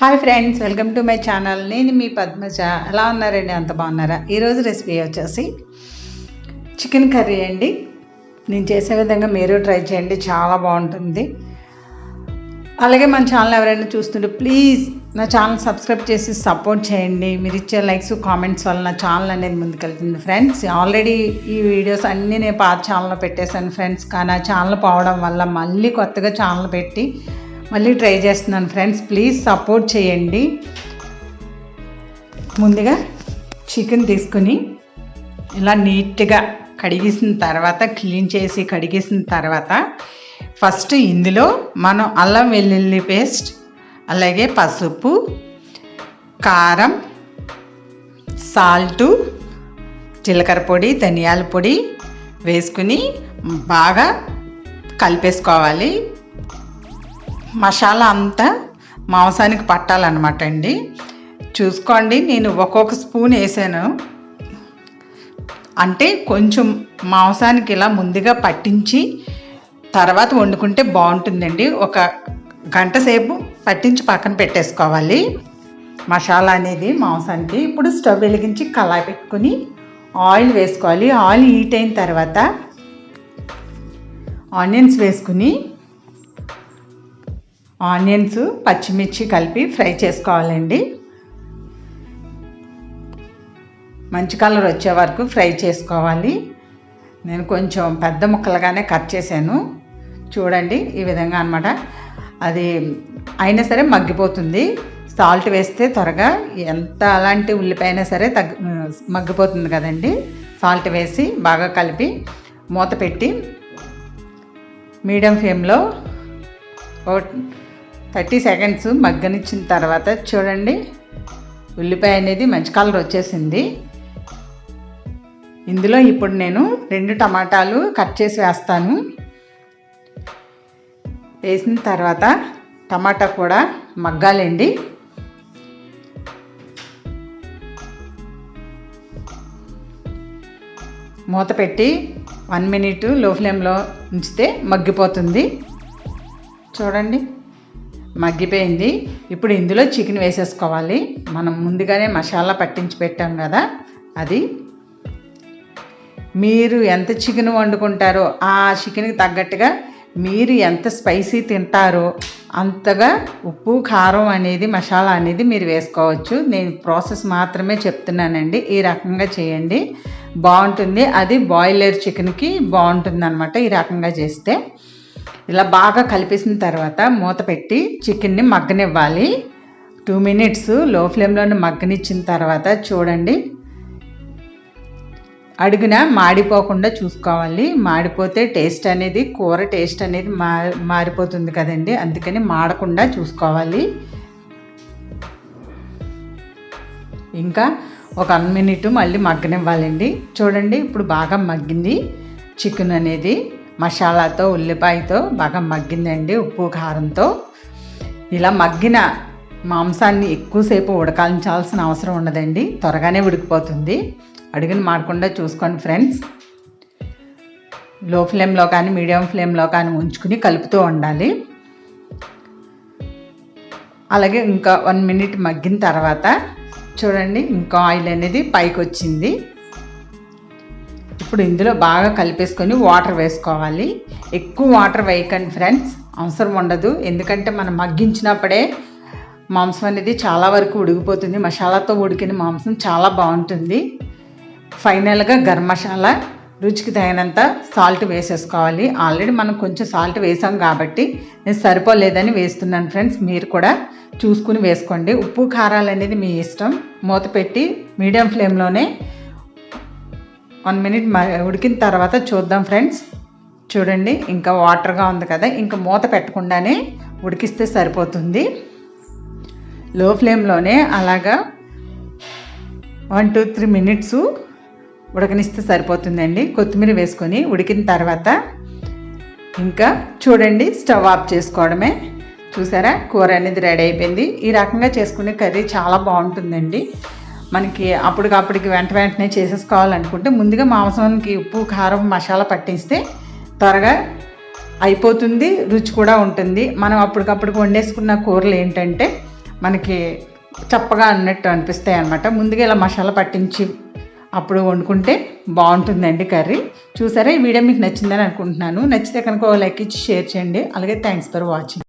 Hi friends, welcome to my channel. నేను మీ పద్మజ. ఎలా ఉన్నారండి? అంత బాగున్నారా? ఈరోజు రెసిపీ వచ్చేసి చికెన్ కర్రీ అండి. నేను చేసే విధంగా మీరు ట్రై చేయండి, చాలా బాగుంటుంది. అలాగే మన ఛానల్ ఎవరైనా చూస్తుంటే ప్లీజ్ నా ఛానల్ సబ్స్క్రైబ్ చేసి సపోర్ట్ చేయండి. మీరు ఇచ్చే లైక్స్ కామెంట్స్ వల్ల నా ఛానల్ అనేది ముందుకెళ్తుంది ఫ్రెండ్స్. ఆల్రెడీ ఈ వీడియోస్ అన్నీ నేను పాత ఛానల్లో పెట్టేశాను ఫ్రెండ్స్. కానీ ఆ ఛానల్ పోవడం వల్ల మళ్ళీ కొత్తగా ఛానల్ పెట్టి మళ్ళీ ట్రై చేస్తున్నాను ఫ్రెండ్స్. ప్లీజ్ సపోర్ట్ చేయండి. ముందుగా చికెన్ తీసుకుని ఇలా నీట్గా కడిగేసిన తర్వాత, క్లీన్ చేసి కడిగేసిన తర్వాత, ఫస్ట్ ఇందులో మనం అల్లం వెల్లుల్లి పేస్ట్, అలాగే పసుపు, కారం, సాల్టు, జీలకర్ర పొడి, ధనియాల పొడి వేసుకుని బాగా కలిపేసుకోవాలి. మసాలా అంతా మాంసానికి పట్టాలన్నమాట అండి. చూసుకోండి, నేను ఒక్కొక్క స్పూన్ వేసాను. అంటే కొంచెం మాంసానికి ఇలా ముందుగా పట్టించి తర్వాత వండుకుంటే బాగుంటుందండి. ఒక గంట సేపు పట్టించి పక్కన పెట్టేసుకోవాలి మసాలా అనేది మాంసానికి. ఇప్పుడు స్టవ్ వెలిగించి కళాయి పెట్టుకుని ఆయిల్ వేసుకోవాలి. ఆయిల్ హీట్ అయిన తర్వాత ఆనియన్స్ వేసుకుని ఆనియన్స్, పచ్చిమిర్చి కలిపి ఫ్రై చేసుకోవాలండి. మంచి కలర్ వచ్చే వరకు ఫ్రై చేసుకోవాలి. నేను కొంచెం పెద్ద ముక్కలుగానే కట్ చేశాను. చూడండి, ఈ విధంగా అన్నమాట. అది అయినా సరే మగ్గిపోతుంది. సాల్ట్ వేస్తే త్వరగా, ఎంత అలాంటి ఉల్లిపాయ అయినా సరే మగ్గిపోతుంది కదండి. సాల్ట్ వేసి బాగా కలిపి మూత పెట్టి మీడియం ఫ్లేమ్లో 30 సెకండ్స్ మగ్గనిచ్చిన తర్వాత చూడండి, ఉల్లిపాయ అనేది మంచి కలర్ వచ్చేసింది. ఇందులో ఇప్పుడు నేను 2 టమాటాలు కట్ చేసి వేస్తాను. వేసిన తర్వాత టమాటా కూడా మగ్గాలండి. మూత పెట్టి 1 మినిట్ లో ఫ్లేమ్లో ఉంచితే మగ్గిపోతుంది. చూడండి, మగ్గిపోయింది. ఇప్పుడు ఇందులో చికెన్ వేసేసుకోవాలి. మనం ముందుగానే మసాలా పట్టించి పెట్టాం కదా, అది. మీరు ఎంత చికెన్ వండుకుంటారో ఆ చికెన్కి తగ్గట్టుగా మీరు ఎంత స్పైసీ తింటారో అంతగా ఉప్పు, కారం అనేది, మసాలా అనేది మీరు వేసుకోవచ్చు. నేను ప్రాసెస్ మాత్రమే చెప్తున్నానండి. ఈ రకంగా చేయండి, బాగుంటుంది. అది బాయిలర్ చికెన్కి బాగుంటుంది అన్నమాట. ఈ రకంగా చేస్తే ఇలా బాగా కలిపేసిన తర్వాత మూత పెట్టి చికెన్ని మగ్గనివ్వాలి. 2 మినిట్స్ లో ఫ్లేమ్లోనే మగ్గనిచ్చిన తర్వాత చూడండి, అడుగున మాడిపోకుండా చూసుకోవాలి. మాడిపోతే టేస్ట్ అనేది, కూర టేస్ట్ అనేది మారిపోతుంది కదండి. అందుకని మాడకుండా చూసుకోవాలి. ఇంకా ఒక 1 మినిట్ మళ్ళీ మగ్గనివ్వాలండి. చూడండి, ఇప్పుడు బాగా మగ్గింది. చికెన్ అనేది మసాలాతో, ఉల్లిపాయతో బాగా మగ్గిందండి, ఉప్పు కారంతో. ఇలా మగ్గిన మాంసాన్ని ఎక్కువసేపు ఉడకాల్చాల్సిన అవసరం ఉండదండి, త్వరగానే ఉడికిపోతుంది. అడుగుని మాడకుండా చూసుకోండి ఫ్రెండ్స్. లో ఫ్లేమ్లో కానీ మీడియం ఫ్లేమ్లో కానీ ఉంచుకుని కలుపుతూ ఉండాలి. అలాగే ఇంకా 1 మినిట్ మగ్గిన తర్వాత చూడండి, ఇంకా ఆయిల్ అనేది పైకి వచ్చింది. ఇప్పుడు ఇందులో బాగా కలిపేసుకొని వాటర్ వేసుకోవాలి. ఎక్కువ వాటర్ వేయకండి ఫ్రెండ్స్, అవసరం ఉండదు. ఎందుకంటే మనం మగ్గించినప్పుడే మాంసం అనేది చాలా వరకు ఉడికిపోతుంది. మసాలాతో ఉడికిన మాంసం చాలా బాగుంటుంది. ఫైనల్గా గరం మసాలా, రుచికి తగినంత సాల్ట్ వేసేసుకోవాలి. ఆల్రెడీ మనం కొంచెం సాల్ట్ వేసాం కాబట్టి నేను సరిపోలేదని వేస్తున్నాను ఫ్రెండ్స్. మీరు కూడా చూసుకుని వేసుకోండి. ఉప్పు, కారాలు అనేది మీ ఇష్టం. మూత పెట్టి మీడియం ఫ్లేమ్లోనే 1 మినిట్ ఉడికిన తర్వాత చూద్దాం ఫ్రెండ్స్. చూడండి, ఇంకా వాటర్గా ఉంది కదా, ఇంకా మూత పెట్టకుండానే ఉడికిస్తే సరిపోతుంది. లో ఫ్లేమ్లోనే అలాగా 1 to 3 మినిట్స్ ఉడకనిస్తే సరిపోతుందండి. కొత్తిమీర వేసుకొని ఉడికిన తర్వాత ఇంకా చూడండి, స్టవ్ ఆఫ్ చేసుకోవడమే. చూసారా, కూర అనేది రెడీ అయిపోయింది. ఈ రకంగా చేసుకునే కర్రీ చాలా బాగుంటుందండి. మనకి అప్పటికప్పటికి వెంటనే చేసేసుకోవాలనుకుంటే ముందుగా మాంసానికి ఉప్పు, కారం, మసాలా పట్టిస్తే త్వరగా అయిపోతుంది, రుచి కూడా ఉంటుంది. మనం అప్పటికప్పుడు వండేసుకున్న కూరలు ఏంటంటే మనకి చప్పగా అన్నట్టు అనిపిస్తాయి అన్నమాట. ముందుగా ఇలా మసాలా పట్టించి అప్పుడు వండుకుంటే బాగుంటుందండి కర్రీ. చూసారా, ఈ వీడియో మీకు నచ్చిందని అనుకుంటున్నాను. నచ్చితే కనుక లైక్ ఇచ్చి షేర్ చేయండి. అలాగే థ్యాంక్స్ ఫర్ వాచింగ్.